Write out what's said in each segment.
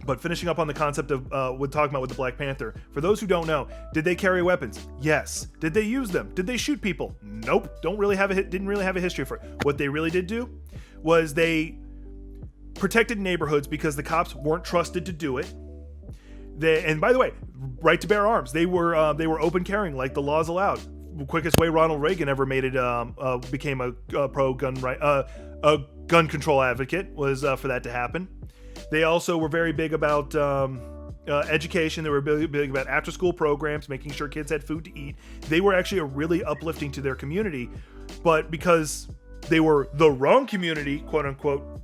But finishing up on the concept of we're talking about with the Black Panther, for those who don't know, did they carry weapons? Yes. Did they use them? Did they shoot people? Nope. Didn't really have a history for it. What they really did do was they protected neighborhoods because the cops weren't trusted to do it. And by the way, right to bear arms. They were open carrying like the laws allowed. The quickest way Ronald Reagan ever made it became a pro gun right a gun control advocate was for that to happen. They also were very big about education. They were big about after-school programs, making sure kids had food to eat. They were actually really uplifting to their community, but because they were the wrong community, quote unquote,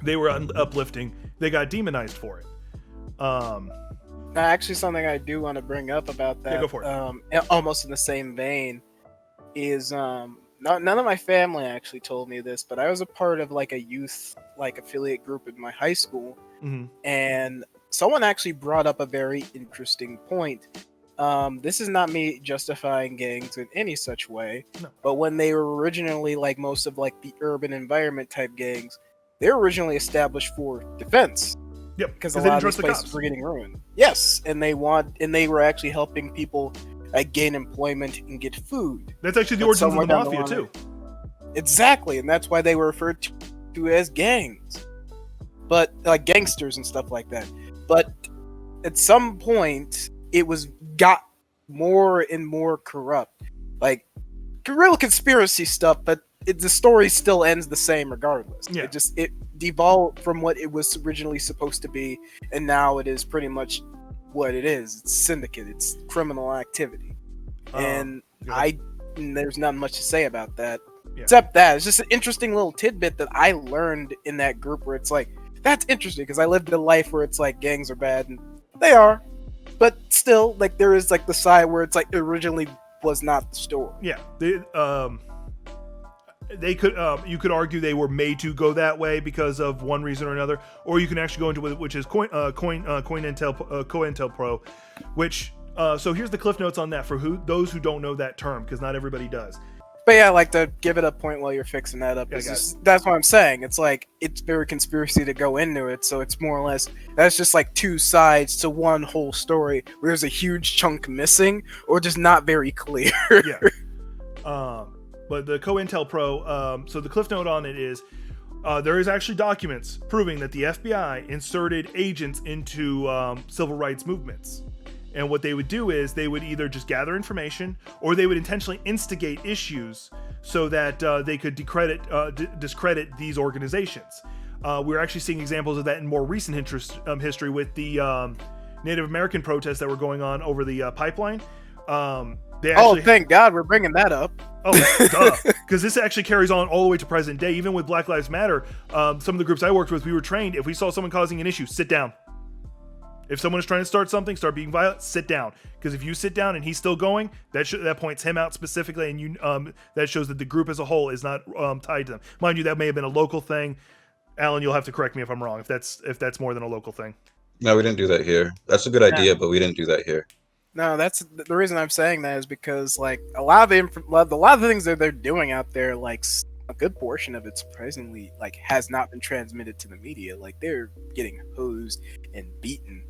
they were uplifting. They got demonized for it. Actually, something I do want to bring up about that, yeah, go for it. Almost in the same vein, is none of my family actually told me this, but I was a part of like a youth affiliate group in my high school, and someone actually brought up a very interesting point. This is not me justifying gangs in any such way, but when they were originally like most of like the urban environment type gangs, they were originally established for defense. Yep, because a lot of these places were getting ruined. Yes, and they were actually helping people gain employment and get food. That's actually the origins of the mafia too. Exactly, and that's why they were referred to as gangs, but like gangsters and stuff like that. But at some point, it got more and more corrupt, like real conspiracy stuff. But the story still ends the same regardless. Yeah. It devolved from what it was originally supposed to be, and now it is pretty much what it is. It's syndicate. It's criminal activity, and there's not much to say about that, except that it's just an interesting little tidbit that I learned in that group where it's like, that's interesting because I lived a life where it's like gangs are bad, and they are, but still, like there is like the side where it's like originally was not the story. Yeah, they could you could argue they were made to go that way because of one reason or another, or you can actually go into which is COINTELPRO, which so here's the cliff notes on that for those who don't know that term, because not everybody does. But yeah, I like to give it a point while you're fixing that up. That's what I'm saying. It's like it's very conspiracy to go into it, so it's more or less that's just like two sides to one whole story where there's a huge chunk missing or just not very clear. Yeah. But the COINTELPRO, so the cliff note on it is there is actually documents proving that the FBI inserted agents into civil rights movements. And what they would do is they would either just gather information or they would intentionally instigate issues so that they could discredit these organizations. We're actually seeing examples of that in more recent history with the Native American protests that were going on over the pipeline. Thank God we're bringing that up. Oh, duh. Because this actually carries on all the way to present day. Even with Black Lives Matter, some of the groups I worked with, we were trained, if we saw someone causing an issue, sit down. If someone is trying to start something, start being violent, sit down. Because if you sit down and he's still going, that points him out specifically, and that shows that the group as a whole is not tied to them. Mind you, that may have been a local thing. Alan, you'll have to correct me if I'm wrong, if that's more than a local thing. No, we didn't do that here. That's a good idea, but we didn't do that here. No, that's the reason I'm saying that is because like a lot of the things that they're doing out there, like a good portion of it surprisingly like has not been transmitted to the media. Like they're getting hosed and beaten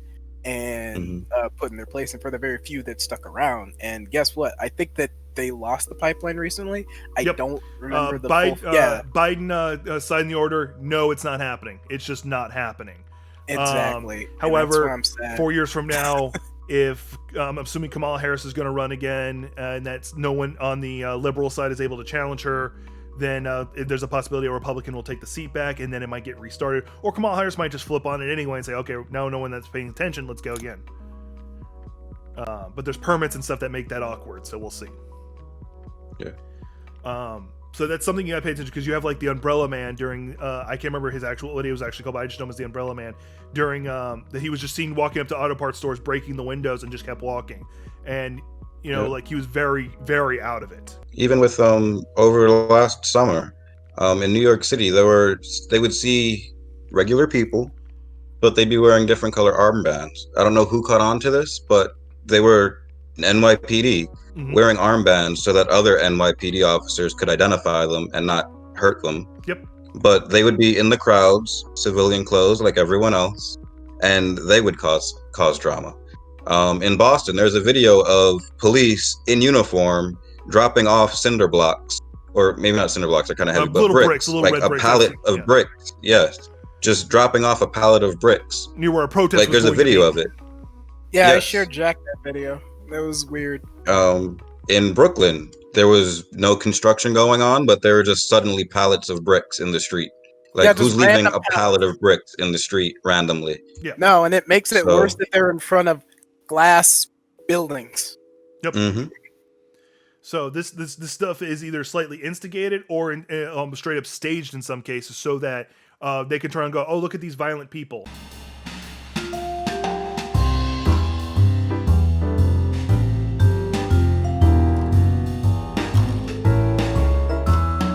and put in their place, and for the very few that stuck around. And guess what? I think that they lost the pipeline recently. I don't remember the Biden signed the order. No, it's not happening. It's just not happening. Exactly. However, 4 years from now, if I'm assuming Kamala Harris is going to run again, and that's no one on the liberal side is able to challenge her, then there's a possibility a Republican will take the seat back, and then it might get restarted. Or Kamala Harris might just flip on it anyway and say, okay, now no one that's paying attention, let's go again. But there's permits and stuff that make that awkward, so we'll see. Yeah. So that's something you gotta pay attention, because you have like the Umbrella Man during I can't remember what he was actually called, but I just know him as the Umbrella Man during that he was just seen walking up to auto parts stores, breaking the windows, and just kept walking, and like he was very, very out of it. Even with over last summer in New York City, they would see regular people, but they'd be wearing different color armbands. I don't know who caught on to this, but they were NYPD wearing armbands so that other NYPD officers could identify them and not hurt them. Yep. But they would be in the crowds, civilian clothes like everyone else, and they would cause drama. In Boston, there's a video of police in uniform dropping off cinder blocks, or maybe not cinder blocks, they're kind of heavy, but little bricks, little like red a bricks, pallet of yeah. bricks. Yes, just dropping off a pallet of bricks. Near where a protest. Like there's a video of it. Yeah, I Yes. shared Jack that video. That was weird. In Brooklyn, there was no construction going on, but there were just suddenly pallets of bricks in the street. Like, Yeah, who's just leaving random a pallet of bricks in the street randomly? Yeah. No, and it makes it So- worse that they're in front of glass buildings. Yep. Mm-hmm. So this stuff is either slightly instigated or straight up staged in some cases, so that they can try and go, oh, look at these violent people.